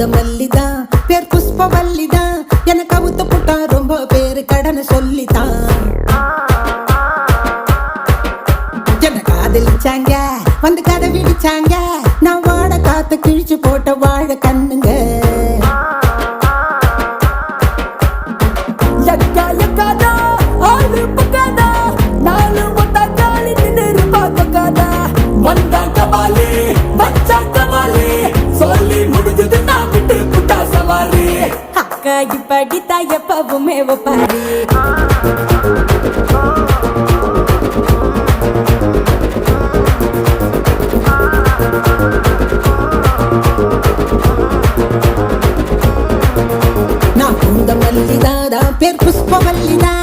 பூந்தமல்லிதான் பேர் புஷ்பவல்லிதான். எனக்கு அவுத்த புட்டா ரொம்ப பேரு கடனை சொல்லித்தான். என்ன காதலிச்சாங்க வந்து கதை விடிச்சாங்க. நான் வாட காத்து கிழிச்சு போட்ட வாழ கண்ணுங்க. இப்படித்தா எப்பவுமே ஒப்பாரி. நான் பூந்தமல்லிதான் பேர் புஷ்பவல்லிதான்.